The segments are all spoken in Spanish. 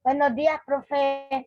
Buenos días, profe.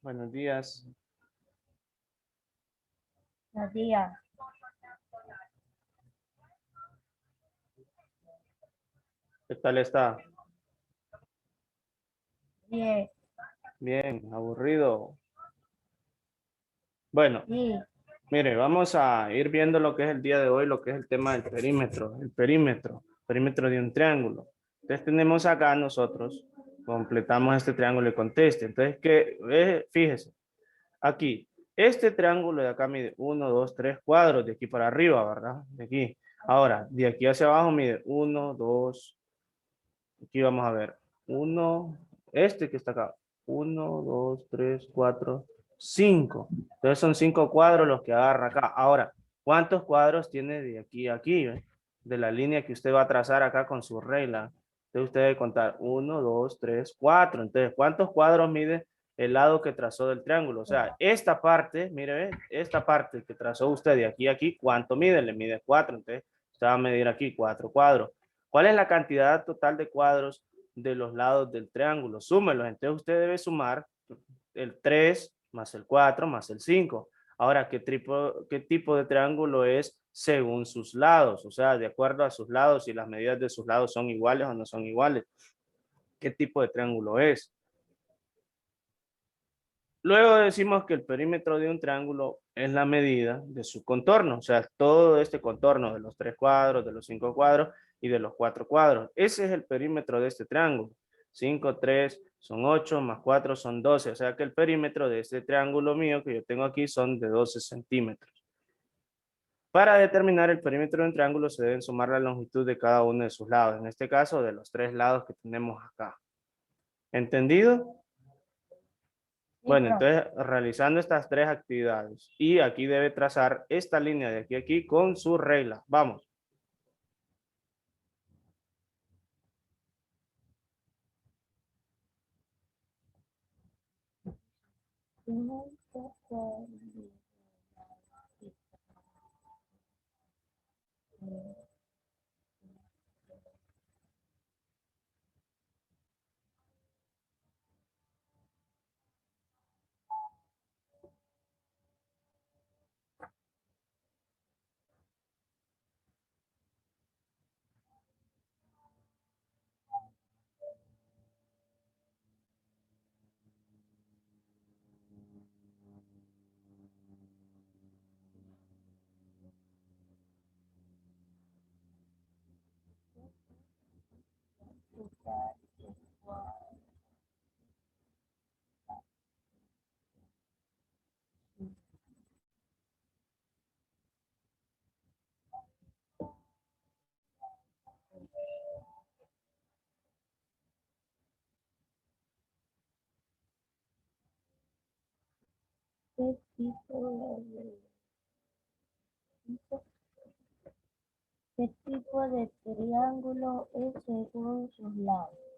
Buenos días. Buenos días. ¿Qué tal está? Bien. Bien, aburrido. Bueno, Sí. mire, vamos a ir viendo lo que es el día de hoy, lo que es el tema del perímetro, perímetro de un triángulo. Entonces tenemos acá nosotros, completamos este triángulo y conteste. Entonces, fíjese, aquí, este triángulo de acá mide 1, 2, 3 cuadros, de aquí para arriba, ¿verdad? De aquí. Ahora, de aquí hacia abajo mide 1, 2, aquí vamos a ver, 1, este que está acá, 1, 2, 3, 4, 5. Entonces son 5 cuadros los que agarra acá. Ahora, ¿cuántos cuadros tiene de aquí a aquí? De la línea que usted va a trazar acá con su regla. Entonces usted debe contar 1, 2, 3, 4. Entonces, ¿cuántos cuadros mide el lado que trazó del triángulo? O sea, esta parte, mire, ¿ve? Esta parte que trazó usted de aquí a aquí, ¿cuánto mide? Le mide 4. Entonces, usted va a medir aquí 4 cuadros. ¿Cuál es la cantidad total de cuadros de los lados del triángulo? Súmelos. Entonces usted debe sumar el 3 más el 4 más el 5. Ahora, ¿qué tipo de triángulo es según sus lados? O sea, de acuerdo a sus lados, si las medidas de sus lados son iguales o no son iguales. ¿Qué tipo de triángulo es? Luego decimos que el perímetro de un triángulo es la medida de su contorno, o sea, todo este contorno de los 3 cuadros, de los 5 cuadros y de los 4 cuadros. Ese es el perímetro de este triángulo. 5, 3 son 8, más 4 son 12, o sea que el perímetro de este triángulo mío que yo tengo aquí son de 12 centímetros. Para determinar el perímetro de un triángulo se deben sumar la longitud de cada uno de sus lados, en este caso de los 3 lados que tenemos acá. ¿Entendido? Sí, Bueno, profe. entonces realizando estas 3 actividades y aquí debe trazar esta línea de aquí a aquí con su regla. Vamos. ¿Qué tipo de triángulo es según sus lados?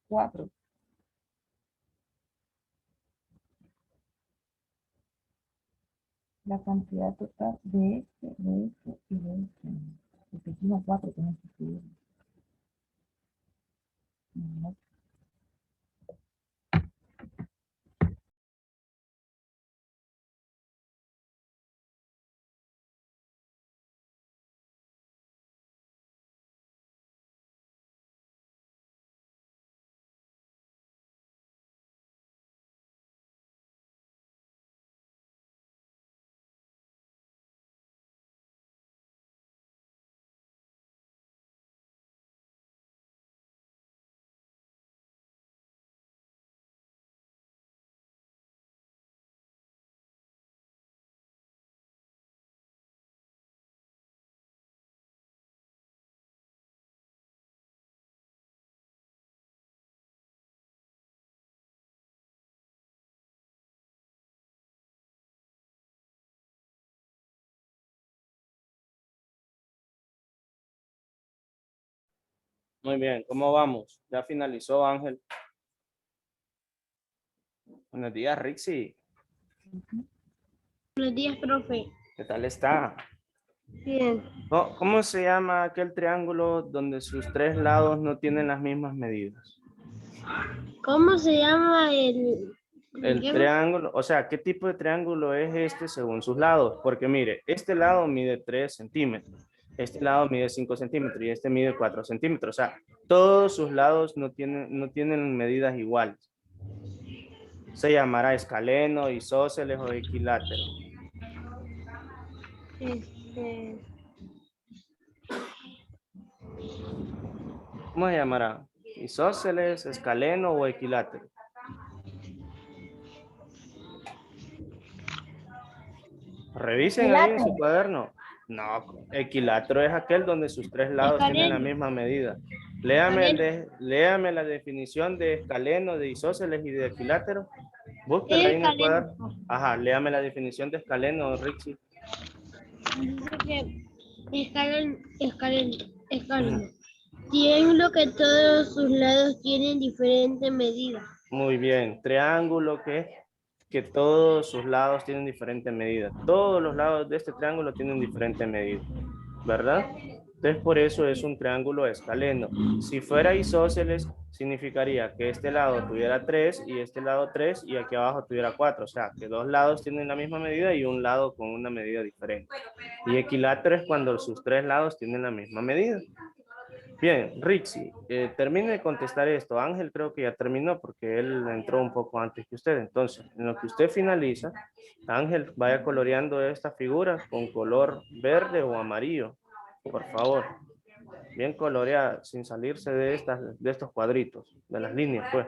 4. La cantidad total de este y de este. Porque aquí no 4 tienes que escribir. No. Muy bien, ¿cómo vamos? Ya finalizó, Ángel. Buenos días, Rixi. Buenos días, profe. ¿Qué tal está? Bien. ¿Cómo se llama aquel triángulo donde sus tres lados no tienen las mismas medidas? ¿Cómo se llama el El triángulo, o sea, ¿qué tipo de triángulo es este según sus lados? Porque mire, este lado mide 3 centímetros, este lado mide 5 centímetros y este mide 4 centímetros. O sea, todos sus lados no tienen medidas iguales. Se llamará escaleno, isósceles o equilátero. ¿Cómo se llamará? ¿Isósceles, escaleno o equilátero? Revisen ahí en su cuaderno. No, equilátero es aquel donde sus tres lados tienen la misma medida. Léame la definición de escaleno, de isósceles y de equilátero. Búsquela ahí en el cuaderno. Ajá, léame la definición de escaleno, Richie. Dice que escaleno. Triángulo que todos sus lados tienen diferente medida. Muy bien. Triángulo que todos sus lados tienen diferente medida. Todos los lados de este triángulo tienen diferente medida, ¿verdad? Entonces, por eso es un triángulo escaleno. Si fuera isósceles, significaría que este lado tuviera 3 y este lado 3 y aquí abajo tuviera 4. O sea, que dos lados tienen la misma medida y un lado con una medida diferente. Y equilátero es cuando sus tres lados tienen la misma medida. Bien, Richie, termine de contestar esto. Ángel creo que ya terminó porque él entró un poco antes que usted. Entonces, en lo que usted finaliza, Ángel, vaya coloreando esta figura con color verde o amarillo, por favor. Bien coloreada, sin salirse de estos cuadritos, de las líneas, pues.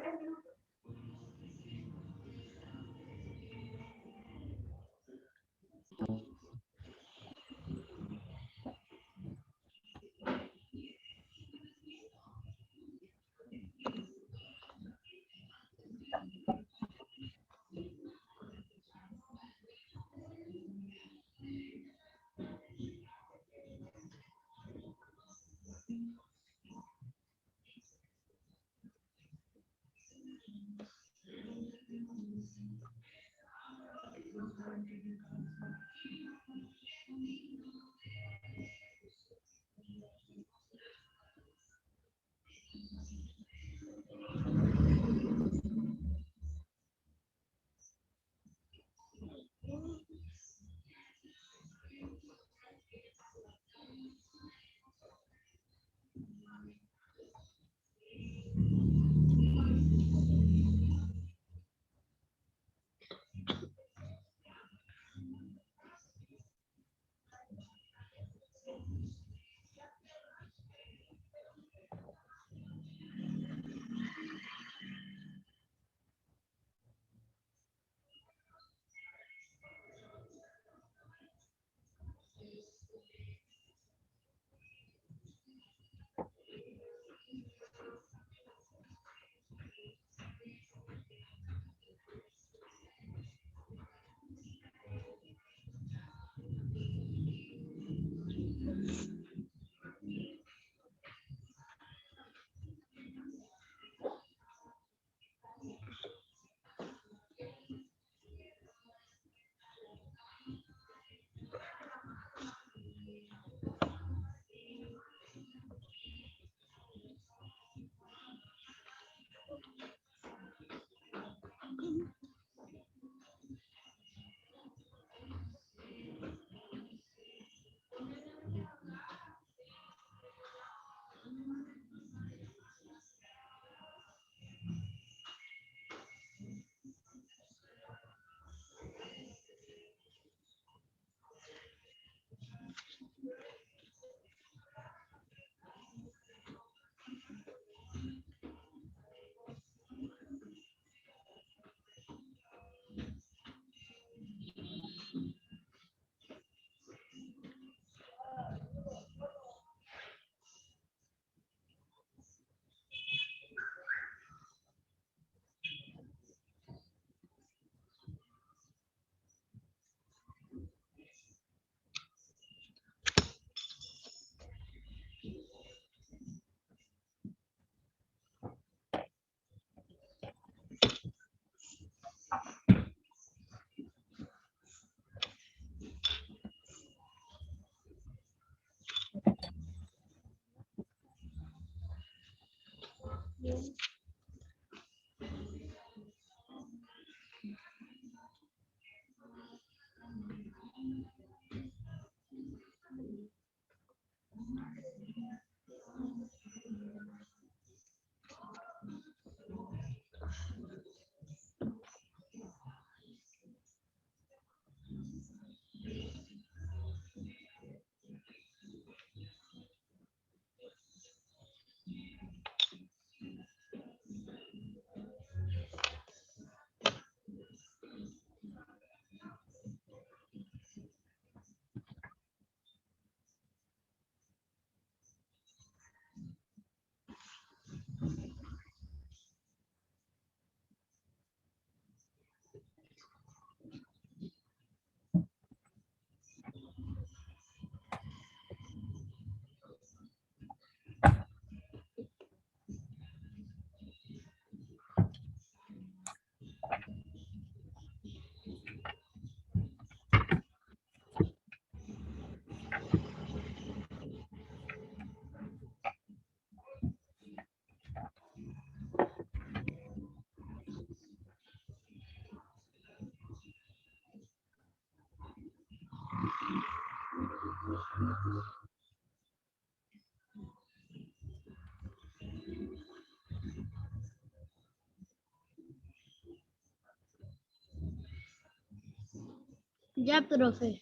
Ya, profe.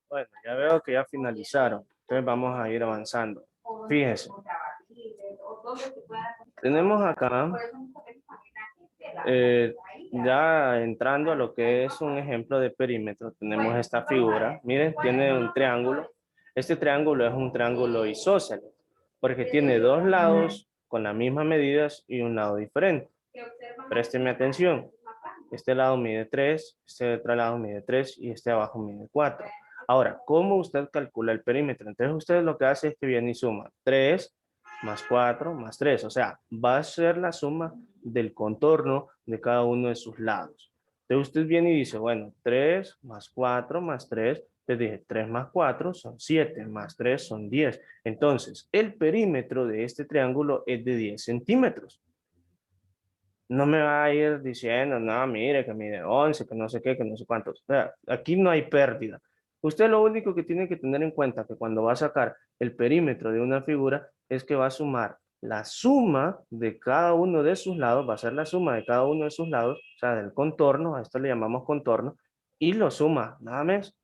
Bueno, ya veo que ya finalizaron. Entonces vamos a ir avanzando. Fíjense. Tenemos acá, ya entrando a lo que es un ejemplo de perímetro, tenemos esta figura. Miren, tiene un triángulo. Este triángulo es un triángulo isósceles, porque tiene dos lados con las mismas medidas y un lado diferente. Présteme atención. Este lado mide 3, este otro lado mide 3 y este abajo mide 4. Ahora, ¿cómo usted calcula el perímetro? Entonces usted lo que hace es que viene y suma 3 más 4 más 3. O sea, va a ser la suma del contorno de cada uno de sus lados. Entonces usted viene y dice, bueno, 3 más 4 más 3. Les dije, 3 más 4 son 7, más 3 son 10. Entonces, el perímetro de este triángulo es de 10 centímetros. No me va a ir diciendo, no, mire, que mide 11, que no sé qué, que no sé cuántos. O sea, aquí no hay pérdida. Usted lo único que tiene que tener en cuenta que cuando va a sacar el perímetro de una figura es que va a sumar la suma de cada uno de sus lados, va a ser la suma de cada uno de sus lados, o sea, del contorno, a esto le llamamos contorno, y lo suma, nada más.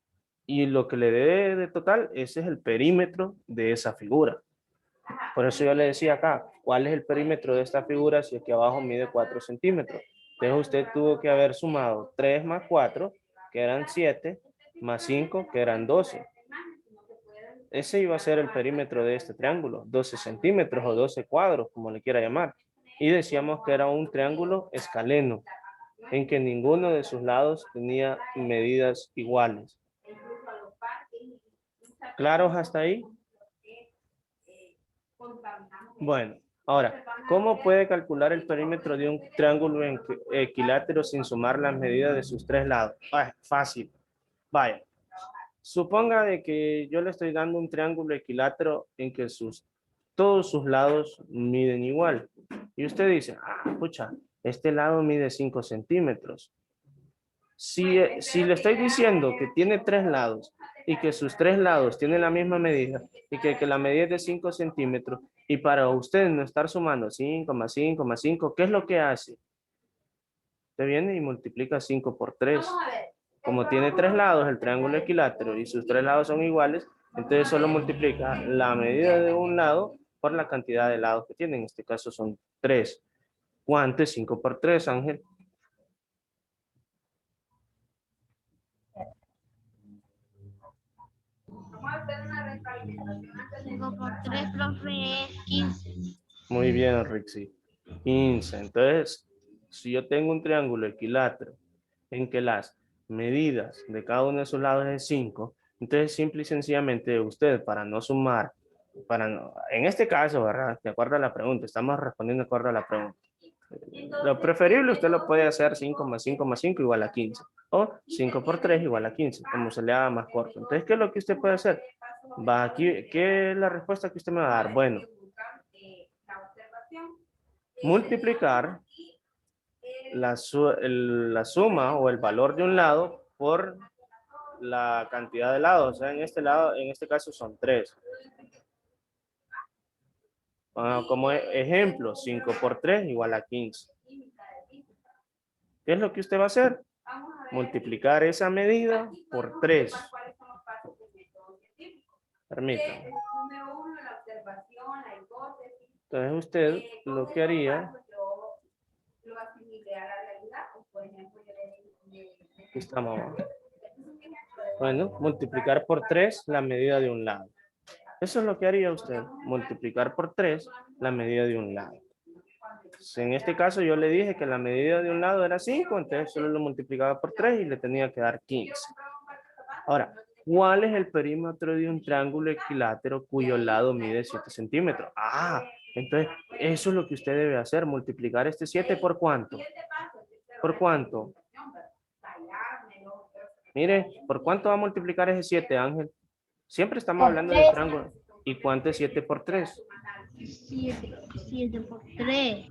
Y lo que le dé de total, ese es el perímetro de esa figura. Por eso yo le decía acá, ¿cuál es el perímetro de esta figura si aquí abajo mide 4 centímetros? Entonces usted tuvo que haber sumado 3 más 4, que eran 7, más 5, que eran 12. Ese iba a ser el perímetro de este triángulo, 12 centímetros o 12 cuadros, como le quiera llamar. Y decíamos que era un triángulo escaleno, en que ninguno de sus lados tenía medidas iguales. ¿Claros hasta ahí? Bueno, ahora, ¿cómo puede calcular el perímetro de un triángulo equilátero sin sumar las medidas de sus tres lados? Ah, fácil. Vaya, suponga de que yo le estoy dando un triángulo equilátero en que todos sus lados miden igual. Y usted dice, ah, pucha, este lado mide 5 centímetros. Si le estoy diciendo que tiene tres lados y que sus tres lados tienen la misma medida y que la medida es de 5 centímetros y para usted no estar sumando 5 más 5 más 5, ¿qué es lo que hace? Usted viene y multiplica 5 por 3. Como tiene tres lados el triángulo equilátero y sus tres lados son iguales, entonces solo multiplica la medida de un lado por la cantidad de lados que tiene. En este caso son 3. ¿Cuánto es 5 por 3, Ángel? 5 por 3, profe, es 15. Muy bien, Rixi. 15. Entonces, si yo tengo un triángulo equilátero en que las medidas de cada uno de sus lados es 5, entonces simple y sencillamente usted para no sumar, en este caso, ¿verdad? De acuerdo a la pregunta, estamos respondiendo de acuerdo a la pregunta. Lo preferible usted lo puede hacer 5 más 5 más 5 igual a 15. O 5 por 3 igual a 15, como se le haga más corto. Entonces, ¿qué es lo que usted puede hacer? Va aquí, ¿qué es la respuesta que usted me va a dar? Bueno, multiplicar la suma o el valor de un lado por la cantidad de lados. O sea, en este lado, en este caso son 3. Como ejemplo, 5 por 3 igual a 15. ¿Qué es lo que usted va a hacer? Multiplicar esa medida por 3. Permítame. Entonces usted lo que haría, aquí estamos. Bueno, multiplicar por 3 la medida de un lado. Eso es lo que haría usted, multiplicar por 3 la medida de un lado. En este caso yo le dije que la medida de un lado era 5, entonces solo lo multiplicaba por 3 y le tenía que dar 15. Ahora, ¿cuál es el perímetro de un triángulo equilátero cuyo lado mide 7 centímetros? Entonces eso es lo que usted debe hacer, multiplicar este 7 por ¿cuánto? ¿Por cuánto? Mire, ¿por cuánto va a multiplicar ese 7, Ángel? Siempre estamos hablando del triángulo. ¿Y cuánto es 7 por 3? 7 por 3.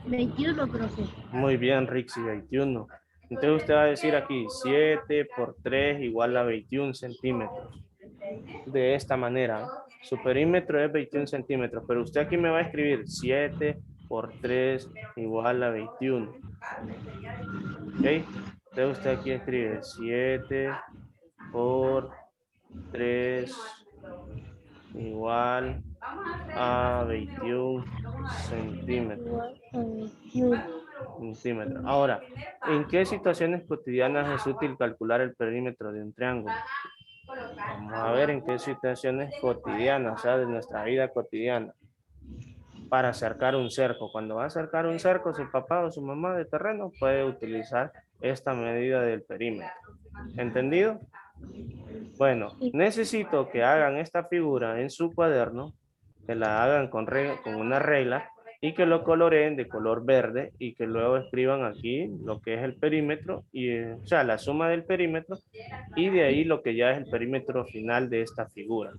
21, profe. Muy bien, Rixi, 21. Entonces usted va a decir aquí 7 por 3 igual a 21 centímetros. De esta manera. Su perímetro es 21 centímetros, pero usted aquí me va a escribir 7 por 3 igual a 21. ¿Ok? Entonces usted aquí escribe 7 por 3 igual a 21 centímetros. Ahora, ¿en qué situaciones cotidianas es útil calcular el perímetro de un triángulo? Vamos a ver en qué situaciones cotidianas, o sea, de nuestra vida cotidiana. Para acercar un cerco. Cuando va a acercar un cerco, su papá o su mamá de terreno puede utilizar esta medida del perímetro. ¿Entendido? Bueno, necesito que hagan esta figura en su cuaderno, que la hagan con una regla y que lo coloreen de color verde y que luego escriban aquí lo que es el perímetro, o sea, la suma del perímetro y de ahí lo que ya es el perímetro final de esta figura.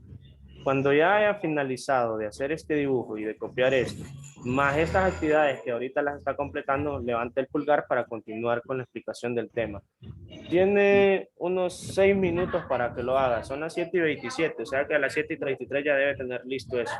Cuando ya haya finalizado de hacer este dibujo y de copiar esto, más estas actividades que ahorita las está completando, levante el pulgar para continuar con la explicación del tema. Tiene unos 6 minutos para que lo haga. Son las 7:27, o sea que a las 7:33 ya debe tener listo eso.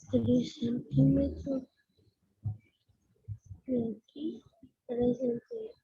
Tres centímetros. Y aquí 3 centímetros.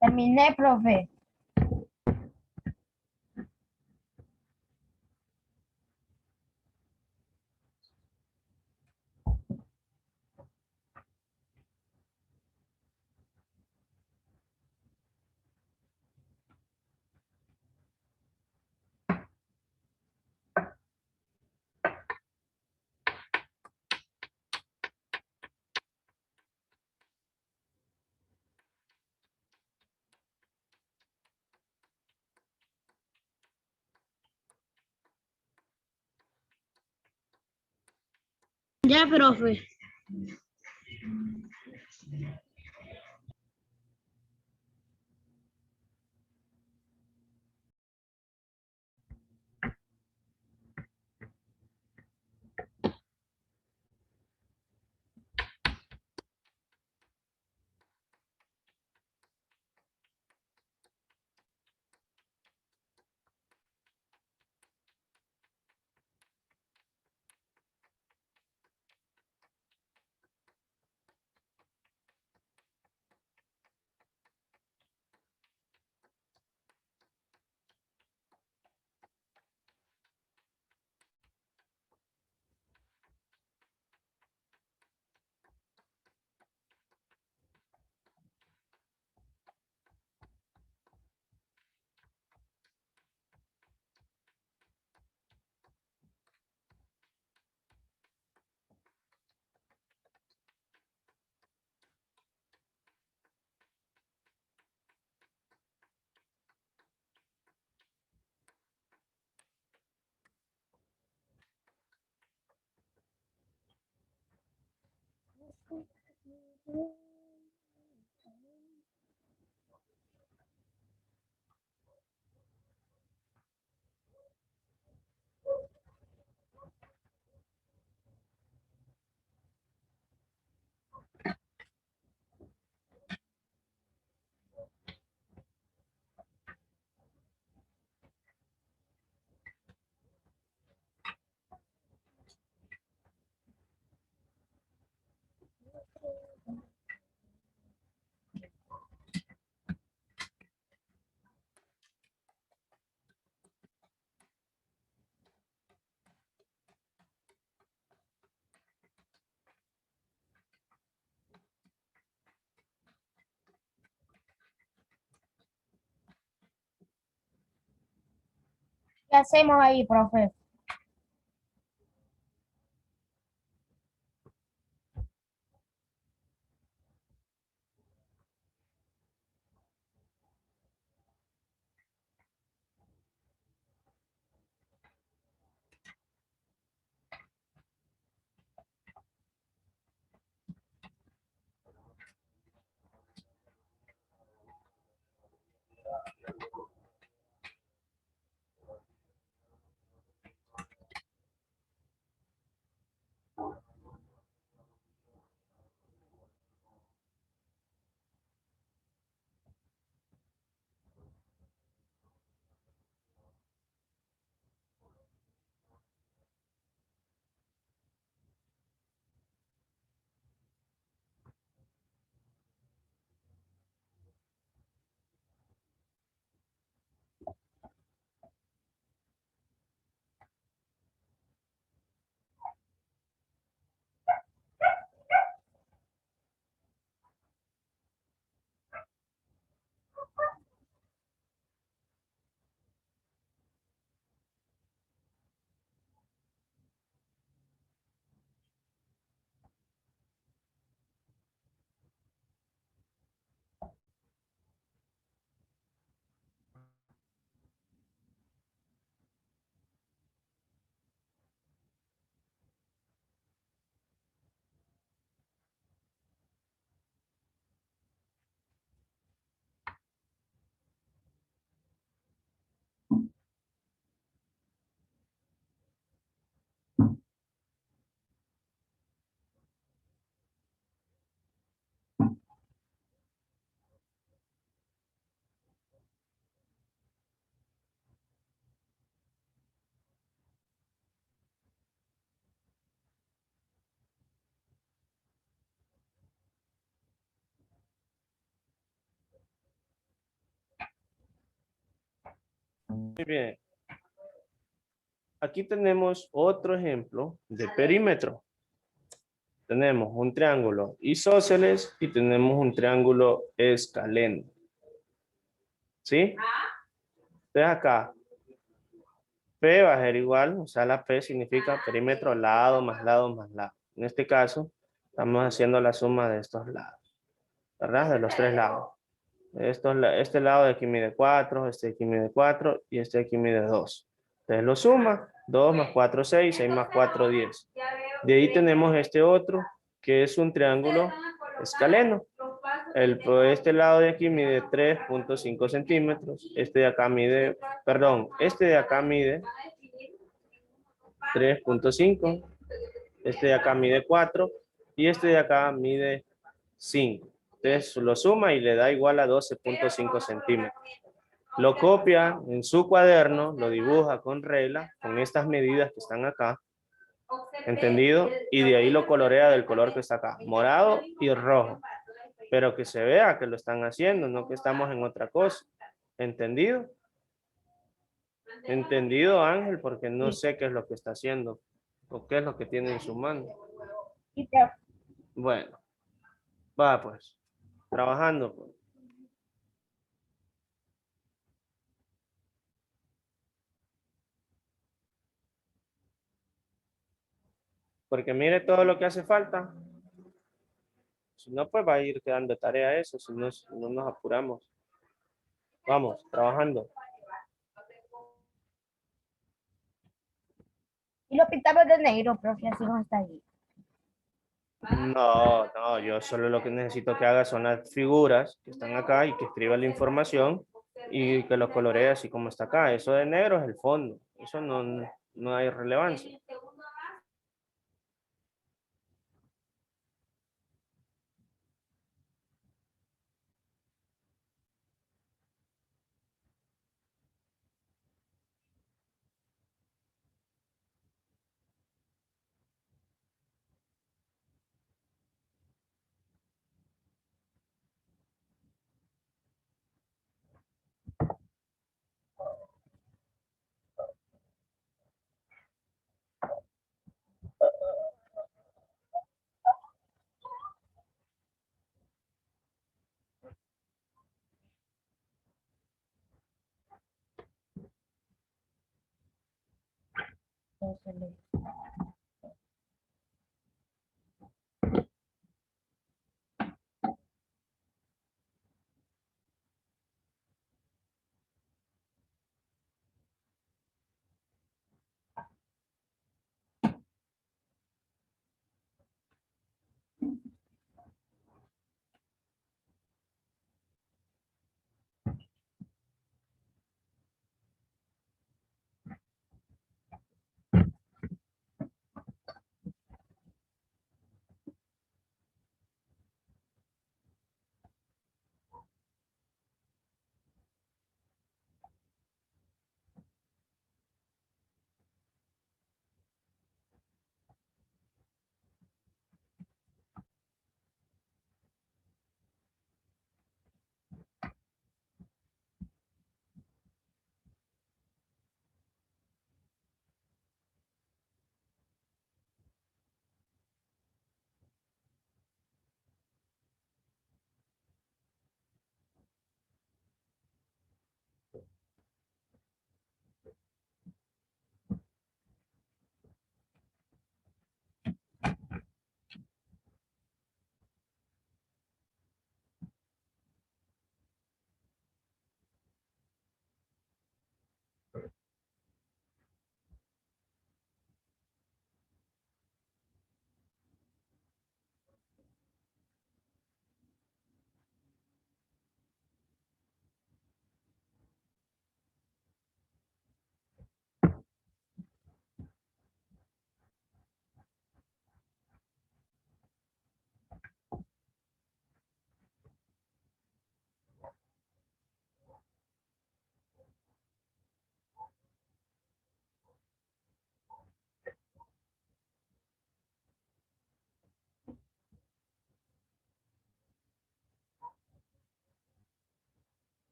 Terminé, profe. Ya, profe. ¿Qué hacemos ahí, profe? Muy bien. Aquí tenemos otro ejemplo de perímetro. Tenemos un triángulo isósceles y tenemos un triángulo escaleno. ¿Sí? Entonces acá, P va a ser igual, o sea, la P significa perímetro lado más lado más lado. En este caso, estamos haciendo la suma de estos lados, ¿verdad? De los tres lados. Este lado de aquí mide 4, este de aquí mide 4 y este de aquí mide 2. Entonces lo suma, 2 más 4, 6, 6 más 4, 10. De ahí tenemos este otro, que es un triángulo escaleno. Este lado de aquí mide 3.5 centímetros. Este de acá mide, perdón, este de acá mide 3.5. Este de acá mide 4 y este de acá mide 5. Entonces lo suma y le da igual a 12.5 centímetros. Lo copia en su cuaderno, lo dibuja con regla, con estas medidas que están acá. ¿Entendido? Y de ahí lo colorea del color que está acá, morado y rojo. Pero que se vea que lo están haciendo, no que estamos en otra cosa. ¿Entendido? ¿Entendido, Ángel? Porque no sé qué es lo que está haciendo o qué es lo que tiene en su mano. Sí, profe. Bueno, va pues, trabajando pues. Porque mire todo lo que hace falta. Si no, pues va a ir quedando tarea eso, si no nos apuramos. Vamos, trabajando. Y lo pintamos de negro, profe, así no está ahí. No, no, yo solo lo que necesito que haga son las figuras que están acá y que escriba la información y que lo coloree así como está acá. Eso de negro es el fondo. Eso no hay relevancia. Entonces,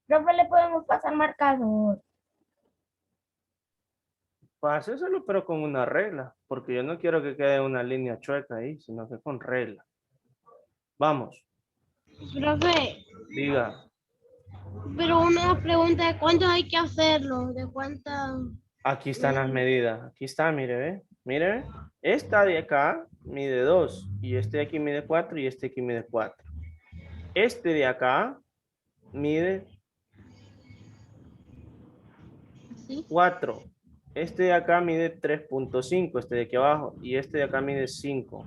Profe, le podemos pasar marcador. Páseselo, pero con una regla, porque yo no quiero que quede una línea chueca ahí, sino que con regla. Vamos, Profe, diga. pero una pregunta de cuántos hay que hacerlo, de cuántas. Aquí están las medidas. Aquí está, mire, ve. Mire, ve. Esta de acá mide 2 y este de aquí mide 4 y este de aquí mide 4. Este de acá mide ¿Sí? 4. Este de acá mide 3.5, este de aquí abajo, y este de acá mide 5.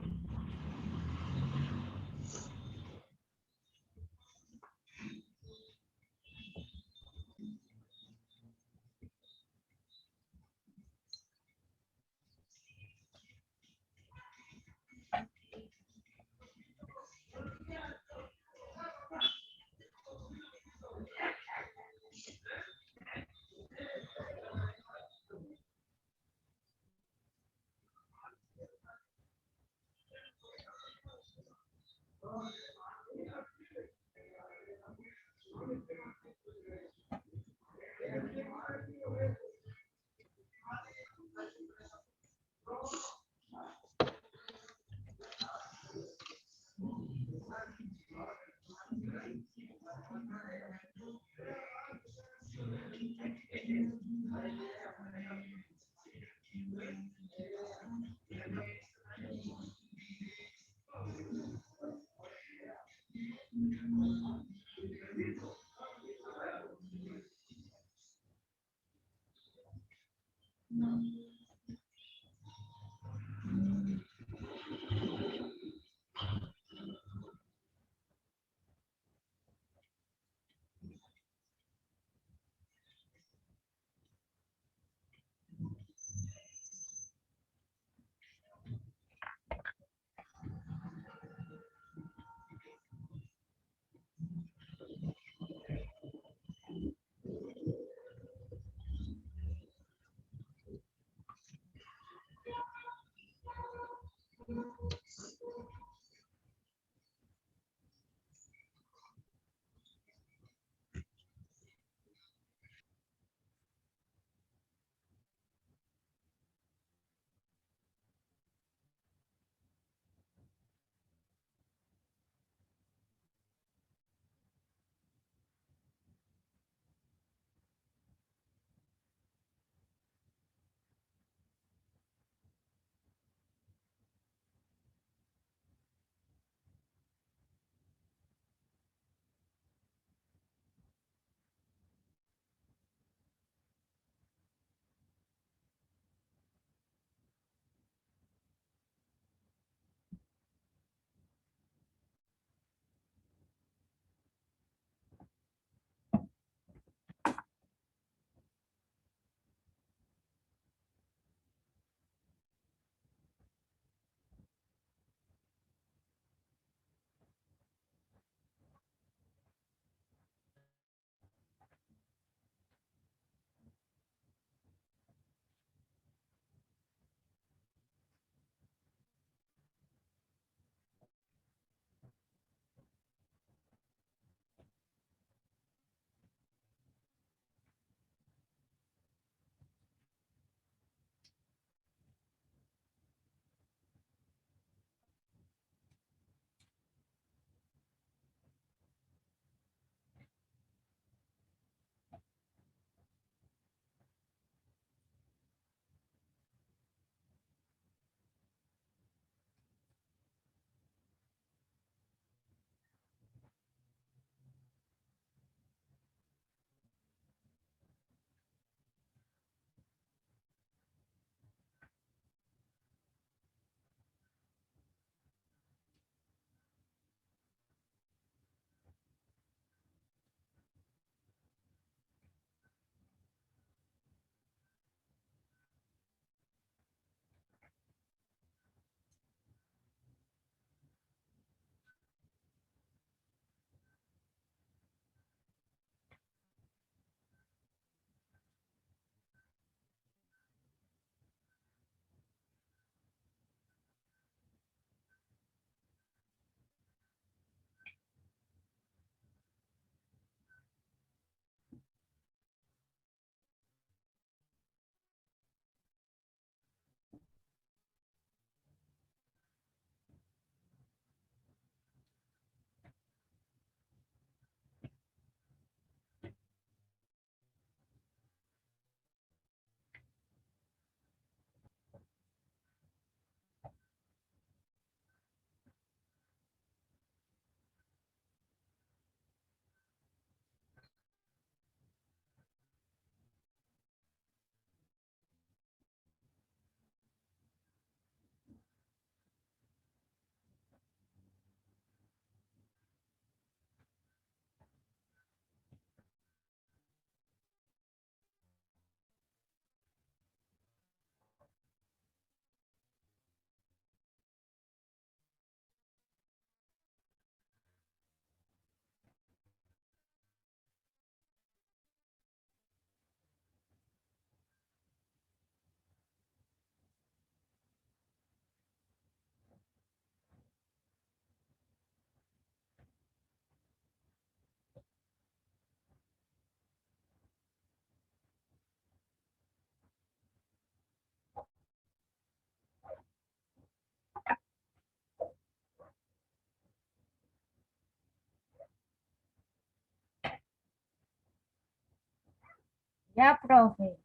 Ya, profe.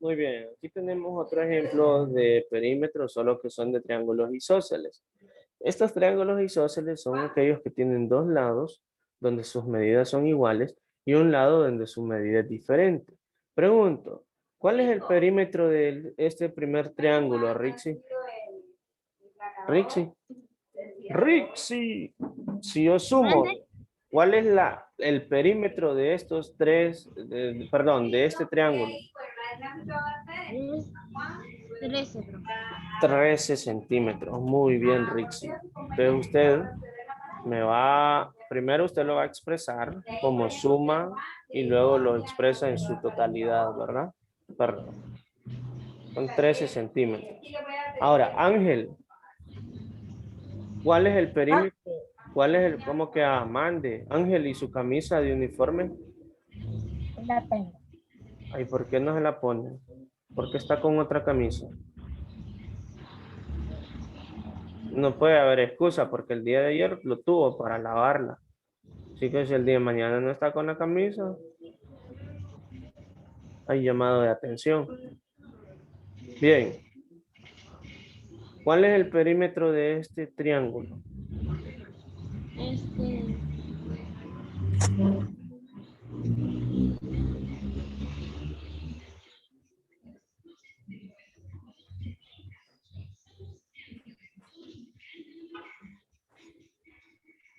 Muy bien, aquí tenemos otro ejemplo de perímetros, solo que son de triángulos isósceles. Estos triángulos isósceles son aquellos que tienen dos lados donde sus medidas son iguales y un lado donde su medida es diferente. Pregunto, ¿cuál es el perímetro de este primer triángulo, Rixi? Rixi. Rixi, si yo sumo, ¿Mande? ¿cuál es el perímetro de estos perdón, de este triángulo? Es 13, bro. 13 centímetros. Muy bien, Rixi. Entonces primero usted lo va a expresar como suma y luego lo expresa en su totalidad, ¿verdad? Perdón. Son 13 centímetros. Ahora, Ángel, ¿cuál es el perímetro? ¿Cuál es cómo que mande? Ángel y su camisa de uniforme. La tengo. Ay, ¿por qué no se la pone? ¿Por qué está con otra camisa? No puede haber excusa porque el día de ayer lo tuvo para lavarla. Así que si el día de mañana no está con la camisa, hay llamado de atención. Bien. ¿Cuál es el perímetro de este triángulo? Este,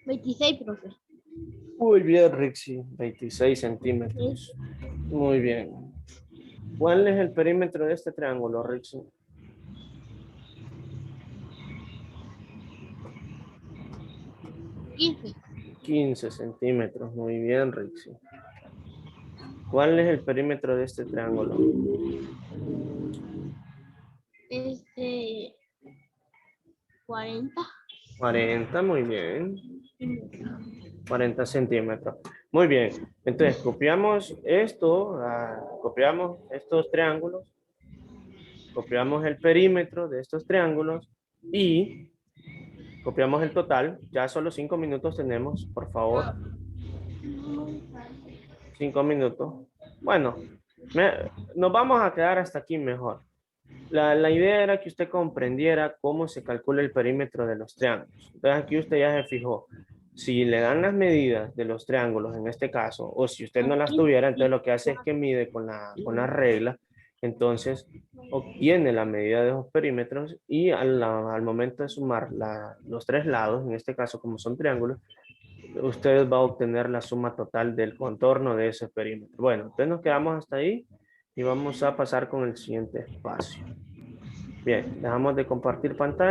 26, profe. Muy bien, Rixi. 26 centímetros. Muy bien. ¿Cuál es el perímetro de este triángulo, Rixi? 15. 15 centímetros. Muy bien, Rixi. ¿Cuál es el perímetro de este triángulo? Este, 40. 40, muy bien. 40 centímetros. Muy bien. Entonces, copiamos esto, copiamos estos triángulos, copiamos el perímetro de estos triángulos y copiamos el total. Ya solo 5 minutos tenemos, por favor. 5 minutos. Bueno, nos vamos a quedar hasta aquí mejor. La idea era que usted comprendiera cómo se calcula el perímetro de los triángulos. Entonces aquí usted ya se fijó. Si le dan las medidas de los triángulos en este caso, o si usted no las tuviera, entonces lo que hace es que mide con la regla, entonces obtiene la medida de los perímetros y al momento de sumar los tres lados, en este caso como son triángulos, usted va a obtener la suma total del contorno de ese perímetro. Bueno, entonces nos quedamos hasta ahí y vamos a pasar con el siguiente espacio. Bien, dejamos de compartir pantalla.